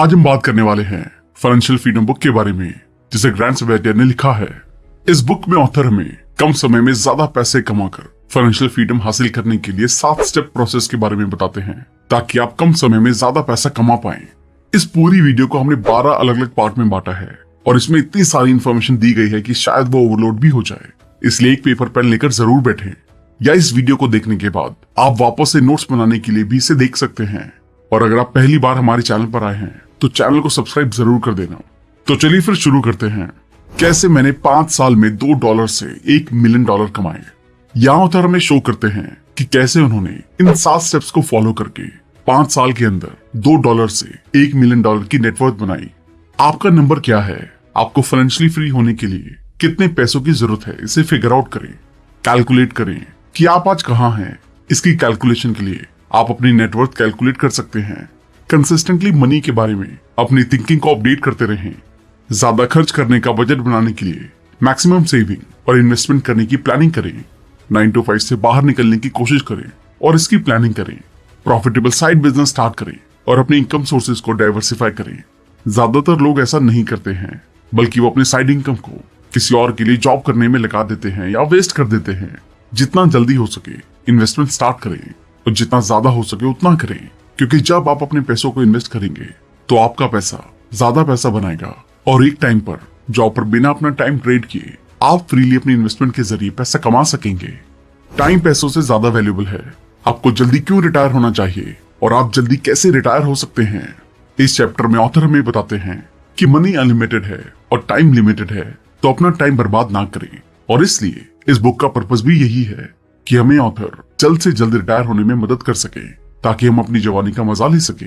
आज हम बात करने वाले हैं फाइनेंशियल फ्रीडम बुक के बारे में, जिसे ग्रांट सेवेटियर ने लिखा है। इस बुक में ऑथर हमें कम समय में ज्यादा पैसे कमाकर फाइनेंशियल फ्रीडम हासिल करने के लिए 7 स्टेप प्रोसेस के बारे में बताते हैं, ताकि आप कम समय में ज्यादा पैसा कमा पाएं। इस पूरी वीडियो को हमने 12 अलग अलग पार्ट में बांटा है और इसमें इतनी सारी इन्फॉर्मेशन दी गई है कि शायद वो ओवरलोड भी हो जाए। इसलिए एक पेपर पेन लेकर जरूर बैठें, या इस वीडियो को देखने के बाद आप वापस से नोट्स बनाने के लिए भी इसे देख सकते हैं। और अगर आप पहली बार हमारे चैनल पर आए हैं तो चैनल को सब्सक्राइब जरूर कर देना। तो चलिए फिर शुरू करते हैं। कैसे मैंने 5 साल में $2 से $1 मिलियन कमाए। यहाँ ऑथर हमें शो करते हैं कि कैसे उन्होंने इन 7 स्टेप्स को फॉलो करके 5 साल के अंदर $2 से $1 मिलियन की नेटवर्थ बनाई। आपका नंबर क्या है? आपको फाइनेंशियली फ्री होने के लिए कितने पैसों की जरूरत है, इसे फिगर आउट करें, कैलकुलेट करें कि आप आज कहाँ हैं। इसकी कैलकुलेशन के लिए आप अपनी नेटवर्थ कैलकुलेट कर सकते हैं। कंसिस्टेंटली मनी के बारे में अपनी थिंकिंग को अपडेट करते रहें। ज्यादा खर्च करने का बजट बनाने के लिए मैक्सिमम सेविंग और इन्वेस्टमेंट करने की प्लानिंग करें। 9 to 5 से बाहर निकलने की कोशिश करें और इसकी प्लानिंग करें। प्रॉफिटेबल साइड बिजनेस स्टार्ट करें और अपने इनकम सोर्सेज को डाइवर्सिफाई करें। ज्यादातर लोग ऐसा नहीं करते हैं, बल्कि वो अपने साइड इनकम को किसी और के लिए जॉब करने में लगा देते हैं या वेस्ट कर देते हैं। जितना जल्दी हो सके इन्वेस्टमेंट स्टार्ट करें और जितना ज्यादा हो सके उतना करें, क्योंकि जब आप अपने पैसों को इन्वेस्ट करेंगे तो आपका पैसा ज्यादा पैसा बनाएगा और एक टाइम पर जॉब पर बिना अपना टाइम ट्रेड किए आप फ्रीली अपनी इन्वेस्टमेंट के जरिए पैसा कमा सकेंगे। टाइम पैसों से ज्यादा वैल्यूएबल है। आपको जल्दी क्यों रिटायर होना चाहिए और आप जल्दी कैसे रिटायर हो सकते हैं, इस चैप्टर में ऑथर हमें बताते हैं कि मनी अनलिमिटेड है और टाइम लिमिटेड है, तो अपना टाइम बर्बाद ना करें। और इसलिए इस बुक का पर्पस भी यही है कि हमें ऑथर जल्द से जल्द रिटायर होने में मदद कर सके, ताकि हम अपनी जवानी का मजा ले सके।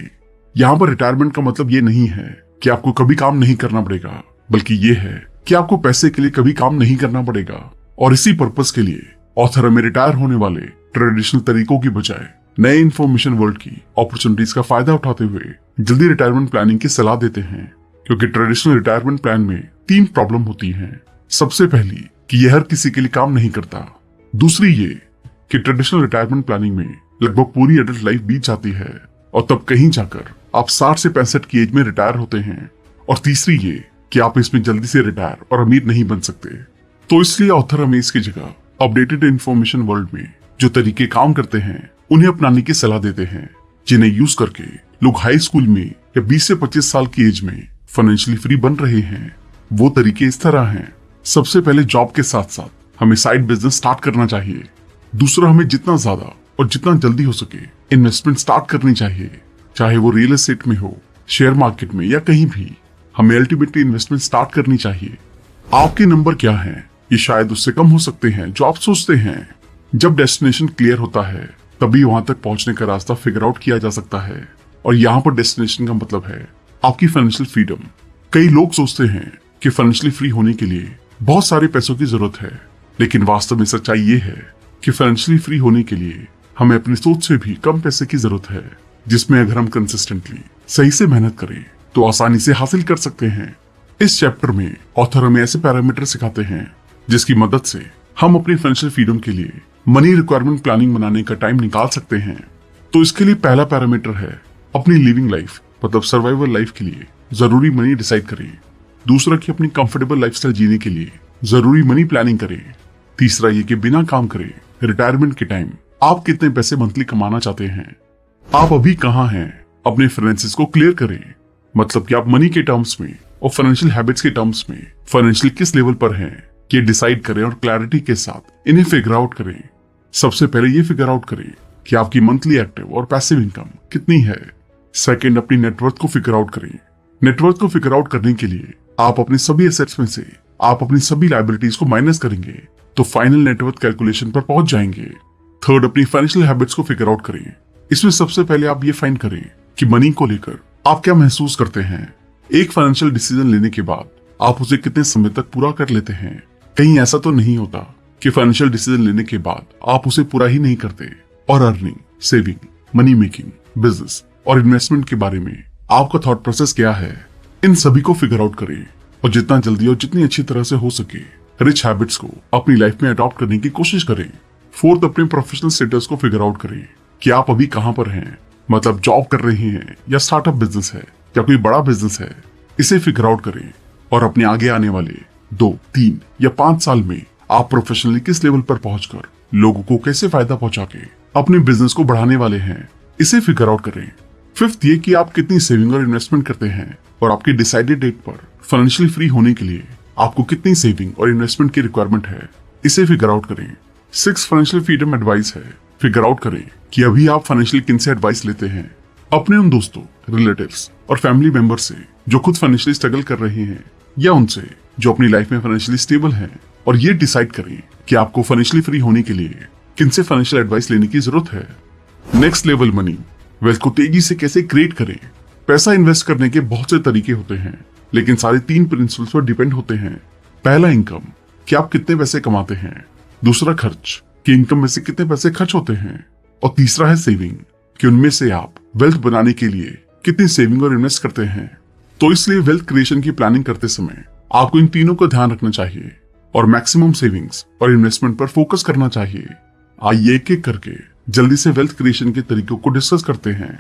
यहाँ पर रिटायरमेंट का मतलब ये नहीं है कि आपको कभी काम नहीं करना पड़ेगा, बल्कि ये है कि आपको पैसे के लिए कभी काम नहीं करना पड़ेगा। और इसी पर्पस के लिए ऑथर हमें रिटायर होने वाले ट्रेडिशनल तरीकों की बजाय नए इंफॉर्मेशन वर्ल्ड की अपॉर्चुनिटीज का फायदा उठाते हुए जल्दी रिटायरमेंट प्लानिंग की सलाह देते हैं। क्योंकि ट्रेडिशनल रिटायरमेंट प्लान में 3 प्रॉब्लम होती हैं। सबसे पहली कि यह हर किसी के लिए काम नहीं करता। दूसरी ये कि ट्रेडिशनल रिटायरमेंट प्लानिंग में लगभग पूरी एडल्ट लाइफ बीत जाती है और तब कहीं जाकर आप 60 से 65 की एज में रिटायर होते हैं। और तीसरी ये कि आप इसमें जल्दी से रिटायर और अमीर नहीं बन सकते। तो इसलिए ऑथर हमें इसकी जगह अपडेटेड इंफॉर्मेशन वर्ल्ड में जो तरीके काम करते हैं उन्हें अपनाने की सलाह देते हैं, जिन्हें यूज करके लोग हाई स्कूल में या 20 से 25 साल की एज में फाइनेंशियली फ्री बन रहे हैं। वो तरीके इस तरह हैं। सबसे पहले जॉब के साथ साथ हमें साइड बिजनेस स्टार्ट करना चाहिए। दूसरा, हमें जितना ज्यादा और जितना जल्दी हो सके इन्वेस्टमेंट स्टार्ट करनी चाहिए, चाहे वो रियल एस्टेट में हो, शेयर मार्केट में या कहीं भी। हमें अल्टीमेटली इन्वेस्टमेंट स्टार्ट करनी चाहिए। आपके नंबर क्या है ये शायद उससे कम हो सकते हैं जो आप सोचते हैं। जब डेस्टिनेशन क्लियर होता है तभी वहां तक पहुंचने का रास्ता फिगर आउट किया जा सकता है। और यहाँ पर डेस्टिनेशन का मतलब है आपकी फाइनेंशियल फ्रीडम। कई लोग सोचते हैं कि फाइनेंशियली फ्री होने के लिए बहुत सारे पैसों की जरूरत है, लेकिन वास्तव में सच्चाई ये है कि फाइनेंशियली फ्री होने के लिए हमें अपनी सोच से भी कम पैसे की जरूरत है, जिसमें अगर हम कंसिस्टेंटली सही से मेहनत करें तो आसानी से हासिल कर सकते हैं। इस चैप्टर में ऑथर हमें ऐसे पैरामीटर सिखाते हैं जिसकी मदद से हम अपनी फाइनेंशियल फ्रीडम के लिए मनी रिक्वायरमेंट प्लानिंग बनाने का टाइम निकाल सकते हैं। तो इसके लिए पहला पैरामीटर है अपनी लिविंग लाइफ, मतलब सर्वाइवल लाइफ के लिए जरूरी मनी डिसाइड करें। दूसरा कि अपनी कंफर्टेबल लाइफस्टाइल जीने के लिए जरूरी मनी प्लानिंग करें। तीसरा ये कि बिना काम करे रिटायरमेंट के टाइम आप कितने पैसे मंथली कमाना चाहते हैं। आप अभी कहाँ हैं, अपने फाइनेंसेस को क्लियर करें, मतलब कि आप मनी के टर्म्स में और फाइनेंशियल हैबिट्स के टर्म्स में फाइनेंशियल किस लेवल पर हैं, ये डिसाइड करें और क्लैरिटी के साथ इन्हें फिगर आउट करें। सबसे पहले ये फिगर आउट करें कि आपकी मंथली एक्टिव और पैसिव इनकम कितनी है। सेकेंड, अपनी नेटवर्थ को फिगर आउट करें। नेटवर्थ को फिगर आउट करने के लिए आप अपने सभी एसेट्स में से आप अपनी सभी लायबिलिटीज को माइनस करेंगे तो फाइनल नेटवर्थ कैलकुलेशन पर पहुंच जाएंगे। थर्ड, अपनी फाइनेंशियल हैबिट्स को फिगर आउट करें। इसमें सबसे पहले आप ये फाइंड करें कि मनी को लेकर आप क्या महसूस करते हैं। एक फाइनेंशियल डिसीजन लेने के बाद आप उसे कितने समय तक पूरा कर लेते हैं। कहीं ऐसा तो नहीं होता कि फाइनेंशियल डिसीजन लेने के बाद आप उसे पूरा ही नहीं करते। और earning, saving, money making, business और इन्वेस्टमेंट के बारे में आपका थॉट प्रोसेस क्या है, इन सभी को फिगर आउट करें और जितना जल्दी और जितनी अच्छी तरह से हो सके रिच हैबिट्स को अपनी लाइफ में अडॉप्ट करने की कोशिश करें। फोर्थ, अपने प्रोफेशनल स्टेटस को फिगर आउट करें कि आप अभी कहां पर हैं, मतलब जॉब कर रहे हैं या स्टार्टअप बिजनेस है या कोई बड़ा बिजनेस है, इसे फिगर आउट करें और अपने आगे आने वाले 2, 3 या 5 साल में आप प्रोफेशनली किस लेवल पर पहुंचकर लोगों को कैसे फायदा पहुंचा के अपने बिजनेस को बढ़ाने वाले हैं, इसे फिगर आउट करें। फिफ्थ ये कि आप कितनी सेविंग और इन्वेस्टमेंट करते हैं और आपकी डिसाइडेड डेट पर फाइनेंशियली फ्री होने के लिए आपको कितनी सेविंग और इन्वेस्टमेंट की रिक्वायरमेंट है, इसे फिगर आउट करें। 6 फाइनेंशियल फ्रीडम एडवाइस है, फिगर आउट करें कि अभी आप फाइनेंशियली किन से एडवाइस लेते हैं। अपने उन दोस्तों, रिलेटिव्स और फैमिली मेंबर से जो खुद फाइनेंशियली स्ट्रगल कर रहे हैं या उनसे जो अपनी लाइफ में फाइनेंशियली स्टेबल हैं, और ये डिसाइड करें कि आपको फाइनेंशियली फ्री होने के लिए किन से फाइनेंशियल एडवाइस लेने की जरूरत है। नेक्स्ट लेवल मनी, वेल्थ को तेजी से कैसे क्रिएट करें। पैसा इन्वेस्ट करने के बहुत से तरीके होते हैं, लेकिन सारे 3 प्रिंसिपल्स पर डिपेंड होते हैं। पहला इनकम, कि आप कितने पैसे कमाते हैं। दूसरा खर्च, कि इनकम में से कितने पैसे खर्च होते हैं। और तीसरा है सेविंग, कि उनमें से आप वेल्थ बनाने के लिए कितनी सेविंग और इन्वेस्ट करते हैं। तो इसलिए वेल्थ क्रिएशन की प्लानिंग करते समय आपको इन तीनों का ध्यान रखना चाहिए और मैक्सिमम सेविंग्स और इन्वेस्टमेंट पर फोकस करना चाहिए। आइए एक एक करके जल्दी से वेल्थ क्रिएशन के तरीकों को डिस्कस करते हैं।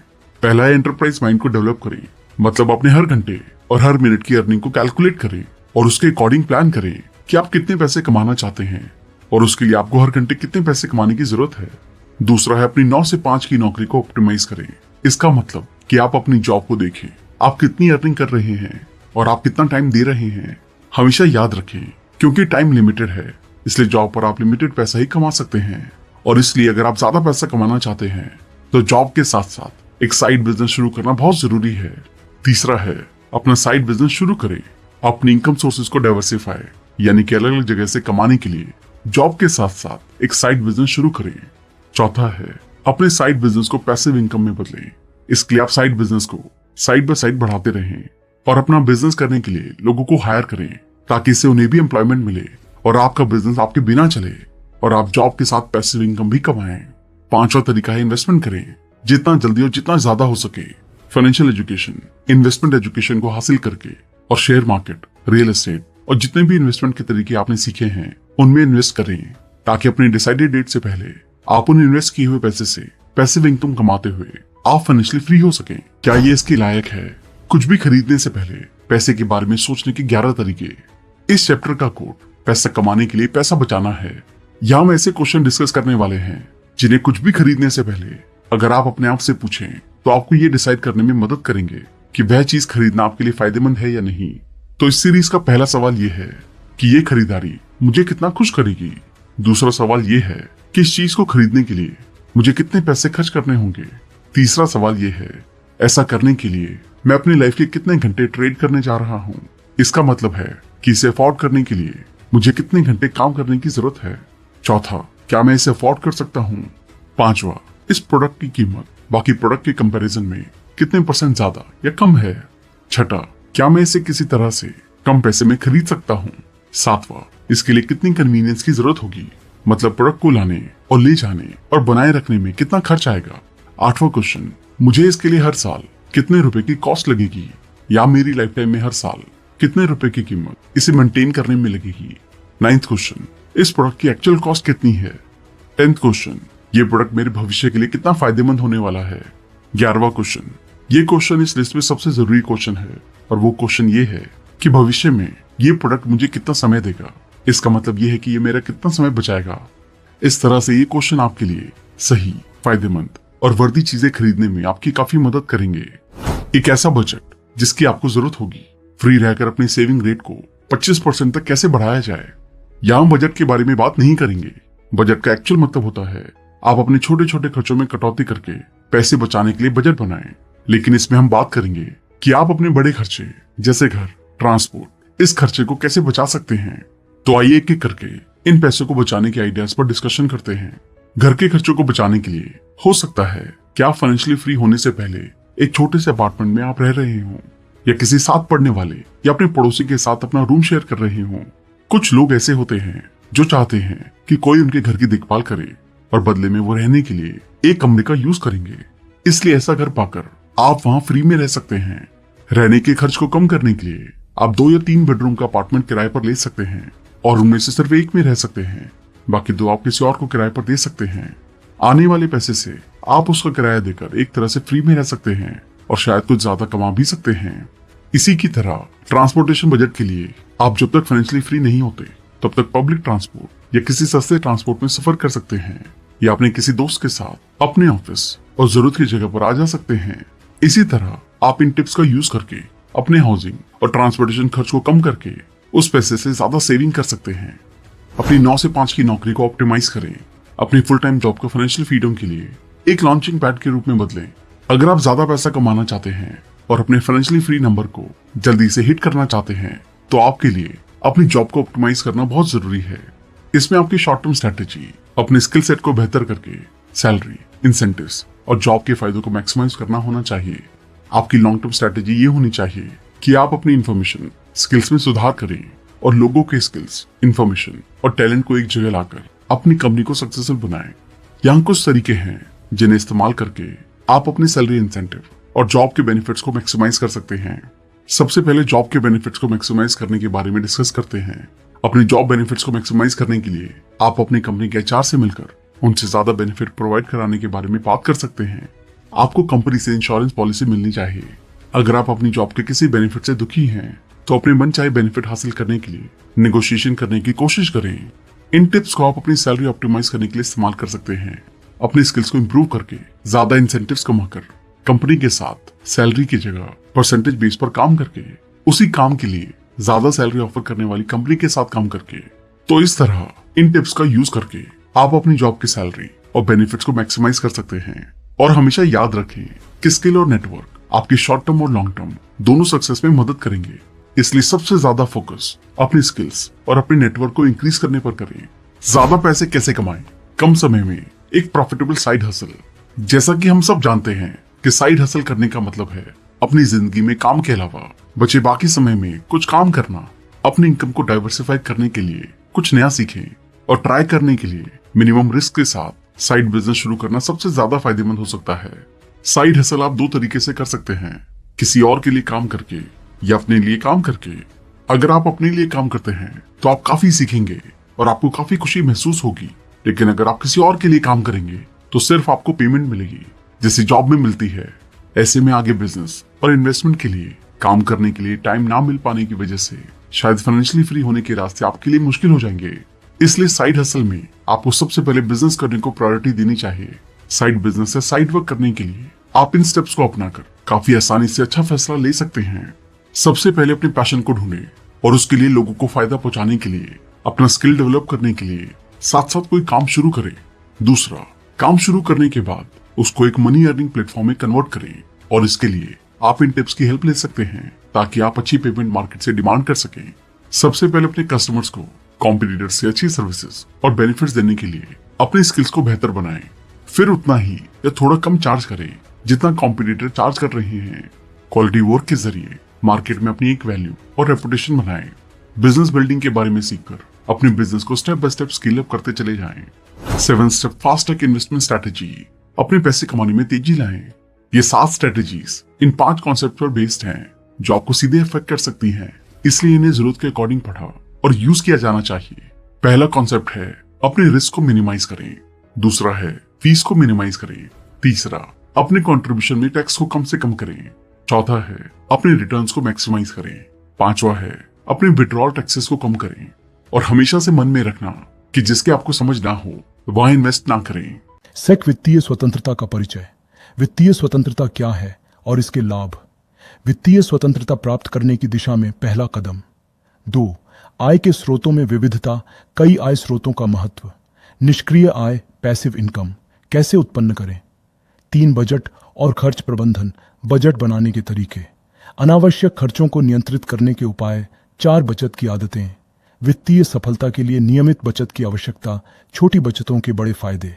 पहला है एंटरप्राइज माइंड को डेवलप करें, मतलब अपने हर घंटे और हर मिनट की अर्निंग को कैलकुलेट करें और उसके अकॉर्डिंग प्लान करें कि आप कितने पैसे कमाना चाहते हैं और उसके लिए आपको हर घंटे कितने पैसे कमाने की जरूरत है। दूसरा है अपनी 9 से 5 की नौकरी को ऑप्टिमाइज करें। इसका मतलब कि आप अपनी जॉब को देखें, आप कितनी अर्निंग कर रहे हैं और आप कितना टाइम दे रहे हैं। हमेशा याद रखें, क्योंकि टाइम लिमिटेड है, इसलिए जॉब पर आप लिमिटेड पैसा ही कमा सकते हैं। और इसलिए अगर आप ज्यादा पैसा कमाना चाहते हैं तो जॉब के साथ साथ एक साइड बिजनेस शुरू करना बहुत जरूरी है। तीसरा है अपना साइड बिजनेस शुरू करें। अपनी इनकम सोर्सेज को डाइवर्सिफाई, यानी कि अलग अलग जगह से कमाने के लिए जॉब के साथ साथ एक साइड बिजनेस शुरू करें। चौथा है अपने साइड बिजनेस को पैसिव इनकम में बदलें। इसके लिए आप साइड बिजनेस को साइड बाय साइड बढ़ाते रहें और अपना बिजनेस करने के लिए लोगों को हायर करें, ताकि इससे उन्हें भी एम्प्लॉयमेंट मिले और आपका बिजनेस आपके बिना चले और आप जॉब के साथ पैसिव इनकम भी कमाएं। पांचवा तरीका है इन्वेस्टमेंट करें, जितना जल्दी और जितना ज्यादा हो सके। फाइनेंशियल एजुकेशन, इन्वेस्टमेंट एजुकेशन को हासिल करके और शेयर मार्केट, रियल एस्टेट और जितने भी इन्वेस्टमेंट के तरीके आपने सीखे हैं उनमें इन्वेस्ट करें, ताकि अपनी डिसाइडेड डेट से पहले आप उन इन्वेस्ट किए हुए पैसे से पैसिव इनकम कमाते हुए आप फाइनेंशियली फ्री हो सकें। क्या ये इसके लायक है? कुछ भी खरीदने से पहले पैसे के बारे में सोचने के 11 तरीके। इस चैप्टर का कोड पैसा कमाने के लिए पैसा बचाना है। यहाँ हम ऐसे क्वेश्चन डिस्कस करने वाले हैं जिन्हें कुछ भी खरीदने से पहले अगर आप अपने आप से पूछें तो आपको ये डिसाइड करने में मदद करेंगे कि वह चीज खरीदना आपके लिए फायदेमंद है या नहीं। तो इस सीरीज का पहला सवाल ये है कि ये खरीदारी मुझे कितना खुश करेगी। दूसरा सवाल ये है कि इस चीज को खरीदने के लिए मुझे कितने पैसे खर्च करने होंगे। तीसरा सवाल ये है ऐसा करने के लिए मैं अपनी लाइफ के कितने घंटे ट्रेड करने जा रहा हूँ। इसका मतलब है कि इसे अफोर्ड करने के लिए मुझे कितने घंटे काम करने की जरूरत है। चौथा, क्या मैं इसे अफोर्ड कर सकता हूँ। पांचवा, इस प्रोडक्ट की कीमत बाकी प्रोडक्ट के कंपैरिजन में कितने % ज्यादा या कम है। छठा, क्या मैं इसे किसी तरह से कम पैसे में खरीद सकता हूँ। सातवां, इसके लिए कितनी कन्वीनियंस की जरूरत होगी, मतलब प्रोडक्ट को लाने और ले जाने और बनाए रखने में कितना खर्च आएगा। आठवां क्वेश्चन, मुझे इसके लिए हर साल कितने रुपए की कॉस्ट लगेगी, या मेरी लाइफ टाइम में हर साल कितने रुपए की कीमत इसे मेंटेन करने में लगेगी। नाइन्थ क्वेश्चन, इस प्रोडक्ट की एक्चुअल कॉस्ट कितनी है। 10th क्वेश्चन, ये प्रोडक्ट मेरे भविष्य के लिए कितना फायदेमंद होने वाला है। 11वां क्वेश्चन, ये क्वेश्चन इस लिस्ट में सबसे जरूरी क्वेश्चन है और वो क्वेश्चन ये है कि भविष्य में ये प्रोडक्ट मुझे कितना समय देगा। इसका मतलब ये है कि ये मेरा कितना समय बचाएगा। इस तरह से ये क्वेश्चन आपके लिए सही, फायदेमंद और वर्दी चीजें खरीदने में आपकी काफी मदद करेंगे। एक ऐसा बजट जिसकी आपको जरूरत होगी, फ्री रहकर अपनी सेविंग रेट को 25% तक कैसे बढ़ाया जाए। यहाँ बजट के बारे में बात नहीं करेंगे। बजट का एक्चुअल मतलब होता है आप अपने छोटे छोटे खर्चों में कटौती करके पैसे बचाने के लिए बजट बनाएं। लेकिन इसमें हम बात करेंगे कि आप अपने बड़े खर्चे जैसे घर, ट्रांसपोर्ट, इस खर्चे को कैसे बचा सकते हैं। तो आइए एक एक करके इन पैसों को बचाने के आइडियाज पर डिस्कशन करते हैं। घर के खर्चों को बचाने के लिए हो सकता है कि आप फाइनेंशियली फ्री होने से पहले एक छोटे से अपार्टमेंट में आप रह रहे हो, या किसी साथ पढ़ने वाले या अपने पड़ोसी के साथ अपना रूम शेयर कर रहे हो। कुछ लोग ऐसे होते हैं जो चाहते हैं कि कोई उनके घर की देखभाल करे और बदले में वो रहने के लिए एक कमरे का यूज करेंगे। इसलिए ऐसा घर पाकर आप वहां फ्री में रह सकते हैं। रहने के खर्च को कम करने के लिए आप 2 या 3 बेडरूम का अपार्टमेंट किराए पर ले सकते हैं और उनमें से सिर्फ एक में रह सकते हैं, बाकी 2 आप किसी और को किराए पर दे सकते हैं। आने वाले पैसे से आप उसका किराया देकर एक तरह से फ्री में रह सकते हैं और शायद कुछ ज्यादा कमा भी सकते हैं। इसी की तरह ट्रांसपोर्टेशन बजट के लिए आप जब तक फाइनेंशियली फ्री नहीं होते तब तक पब्लिक ट्रांसपोर्ट या किसी सस्ते ट्रांसपोर्ट में सफर कर सकते हैं या अपने किसी दोस्त के साथ अपने ऑफिस और जरूरत की जगह पर आ जा सकते हैं। इसी तरह आप इन टिप्स का यूज करके अपने हाउसिंग और ट्रांसपोर्टेशन खर्च को कम करके उस पैसे से ज्यादा सेविंग कर सकते हैं। अपनी 9 से 5 की नौकरी को ऑप्टिमाइज करें। अपनी फुल टाइम जॉब को फाइनेंशियल फ्रीडम के लिए एक लॉन्चिंग पैड के रूप में बदलें। अगर आप ज्यादा पैसा कमाना चाहते हैं और अपने फाइनेंशियली फ्री नंबर को जल्दी से हिट करना चाहते हैं तो आपके लिए अपनी जॉब को ऑप्टिमाइज करना बहुत जरूरी है। इसमें आपकी शॉर्ट टर्म स्ट्रेटेजी अपने स्किल सेट को बेहतर करके सैलरी, इंसेंटिव्स और जॉब के फायदों को मैक्सिमाइज करना होना चाहिए। आपकी लॉन्ग टर्म स्ट्रेटेजी ये होनी चाहिए कि आप अपनी इंफॉर्मेशन स्किल्स में सुधार करें और लोगों के स्किल्स, इंफॉर्मेशन और टैलेंट को एक जगह लाकर अपनी कंपनी को सक्सेसफुल बनाएं। यहाँ कुछ तरीके हैं जिन्हें इस्तेमाल करके आप अपनी सैलरी, इंसेंटिव और जॉब के बेनिफिट्स को मैक्सिमाइज कर सकते हैं। सबसे पहले जॉब के बेनिफिट्स को मैक्सिमाइज करने के बारे में डिस्कस करते हैं। अपने जॉब बेनिफिट्स को मैक्सिमाइज करने के लिए आप अपनी कंपनी के एचआर से मिलकर उनसे ज्यादा बेनिफिट प्रोवाइड कराने के बारे में बात कर सकते हैं। आपको कंपनी से इंश्योरेंस पॉलिसी मिलनी चाहिए। अगर आप अपनी जॉब के किसी बेनिफिट से दुखी हैं तो अपने मनचाहे बेनिफिट हासिल करने के लिए नेगोशिएशन करने की कोशिश करें। इन टिप्स को आप अपनी सैलरी ऑप्टिमाइज करने के लिए इस्तेमाल कर सकते हैं। अपनी स्किल्स को इंप्रूव करके ज्यादा इंसेंटिव्स कमाकर कंपनी के साथ सैलरी की जगह परसेंटेज बेस पर काम करके उसी काम के लिए ज्यादा सैलरी ऑफर करने वाली कंपनी के साथ काम करके, तो इस तरह इन टिप्स का यूज करके आप अपनी जॉब की सैलरी और बेनिफिट्स को मैक्सिमाइज कर सकते हैं। और हमेशा याद रखें कि स्किल और नेटवर्क आपकी शॉर्ट टर्म और लॉन्ग टर्म दोनों सक्सेस में मदद करेंगे। इसलिए सबसे ज्यादा फोकस अपनी स्किल्स और अपने नेटवर्क को इंक्रीज करने पर करें। ज्यादा पैसे कैसे कमाएं कम समय में, एक प्रॉफिटेबल साइड हसल। जैसा कि हम सब जानते हैं कि साइड हसल करने का मतलब है अपनी जिंदगी में काम के अलावा बचे बाकी समय में कुछ काम करना। अपनी इनकम को डाइवर्सिफाई करने के लिए कुछ नया सीखें और ट्राई करने के लिए मिनिमम रिस्क के साथ साइड बिजनेस शुरू करना सबसे ज्यादा फायदेमंद हो सकता है। साइड हसल आप 2 तरीके से कर सकते हैं, किसी और के लिए काम करके या अपने लिए काम करके। अगर आप अपने लिए काम करते हैं तो आप काफी सीखेंगे और आपको काफी खुशी महसूस होगी, लेकिन अगर आप किसी और के लिए काम करेंगे तो सिर्फ आपको पेमेंट मिलेगी जैसे जॉब में मिलती है। ऐसे में आगे बिजनेस और इन्वेस्टमेंट के लिए काम करने के लिए टाइम ना मिल पाने की वजह से शायद फाइनेंशियली फ्री होने के रास्ते आपके लिए मुश्किल हो जाएंगे। इसलिए साइड हसल में आपको सबसे पहले बिजनेस करने को प्रायोरिटी देनी चाहिए। साइड बिजनेस से साइड वर्क करने के लिए आप इन स्टेप्स को अपनाकर काफी आसानी से अच्छा फैसला ले सकते हैं। सबसे पहले अपने पैशन को ढूंढें और उसके लिए लोगों को फायदा पहुंचाने के लिए, अपना स्किल डेवलप करने के लिए साथ साथ कोई काम शुरू करें। दूसरा, काम शुरू करने के बाद उसको एक मनी अर्निंग प्लेटफॉर्म में कन्वर्ट करें और इसके लिए आप इन टिप्स की हेल्प ले सकते हैं ताकि आप अच्छी पेमेंट मार्केट से डिमांड कर सकें। सबसे पहले अपने कस्टमर्स को कॉम्पिटिटर्स से अच्छी सर्विसेज और बेनिफिट्स देने के लिए अपने स्किल्स को बेहतर बनाएं। फिर उतना ही या थोड़ा कम चार्ज करें जितना कॉम्पिटिटर चार्ज कर रहे हैं। क्वालिटी वर्क के जरिए मार्केट में अपनी एक वैल्यू और रेपुटेशन बनाएं। बिजनेस बिल्डिंग के बारे में सीखकर अपने बिजनेस को step by step scale up करते चले जाएं। 7 step fast tech investment strategy, अपने पैसे कमाने में तेजी लाएं। ये 7 स्ट्रेटेजीज इन 5 कॉन्सेप्ट पर बेस्ड हैं जो आपको सीधे इफेक्ट कर सकती हैं, इसलिए इन्हें जरूरत के अकॉर्डिंग पढ़ा और यूज किया जाना चाहिए। पहला कॉन्सेप्ट है अपने रिस्क को मिनिमाइज करें। दूसरा है फीस को मिनिमाइज करें। तीसरा, अपने कंट्रीब्यूशन में टैक्स को कम से कम करें। चौथा है अपने रिटर्न्स को मैक्सिमाइज करें। पांचवा है अपने विड्रॉल टैक्सेस को कम करें। और हमेशा से मन में रखना कि जिसके आपको समझ ना हो वहां इन्वेस्ट ना करें। सेक वित्तीय स्वतंत्रता का परिचय। वित्तीय स्वतंत्रता क्या है और इसके लाभ। वित्तीय स्वतंत्रता प्राप्त करने की दिशा में पहला कदम। 2, आय के स्रोतों में विविधता। कई आय स्रोतों का महत्व। निष्क्रिय आय, पैसिव इनकम कैसे उत्पन्न करें। 3, बजट और खर्च प्रबंधन। बजट बनाने के तरीके। अनावश्यक खर्चों को नियंत्रित करने के उपाय। 4, बचत की आदतें। वित्तीय सफलता के लिए नियमित बचत की आवश्यकता। छोटी बचतों के बड़े फायदे।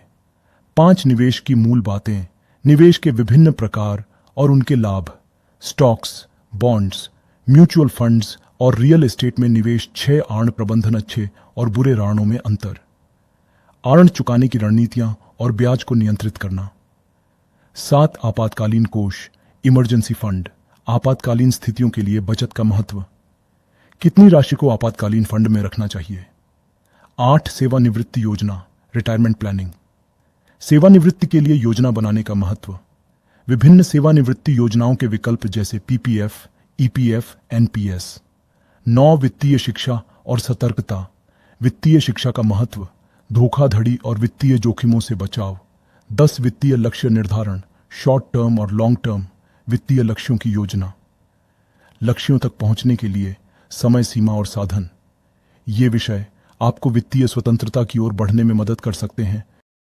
5, निवेश की मूल बातें। निवेश के विभिन्न प्रकार और उनके लाभ। स्टॉक्स, बॉन्ड्स, म्यूचुअल फंड्स और रियल एस्टेट में निवेश। 6, आर्ण प्रबंधन, अच्छे और बुरे ऋणों में अंतर। आर्ण चुकाने की रणनीतियां और ब्याज को नियंत्रित करना। 7, आपातकालीन कोष, इमरजेंसी फंड। आपातकालीन स्थितियों के लिए बचत का महत्व। कितनी राशि को आपातकालीन फंड में रखना चाहिए। 8, सेवानिवृत्ति योजना, रिटायरमेंट प्लानिंग। सेवानिवृत्ति के लिए योजना बनाने का महत्व। विभिन्न सेवानिवृत्ति योजनाओं के विकल्प जैसे पीपीएफ, ईपीएफ, एनपीएस। 9 वित्तीय शिक्षा और सतर्कता। वित्तीय शिक्षा का महत्व, धोखाधड़ी और वित्तीय जोखिमों से बचाव। 10 वित्तीय लक्ष्य निर्धारण, शॉर्ट टर्म और लॉन्ग टर्म वित्तीय लक्ष्यों की योजना। लक्ष्यों तक पहुंचने के लिए समय सीमा और साधन। ये विषय आपको वित्तीय स्वतंत्रता की ओर बढ़ने में मदद कर सकते हैं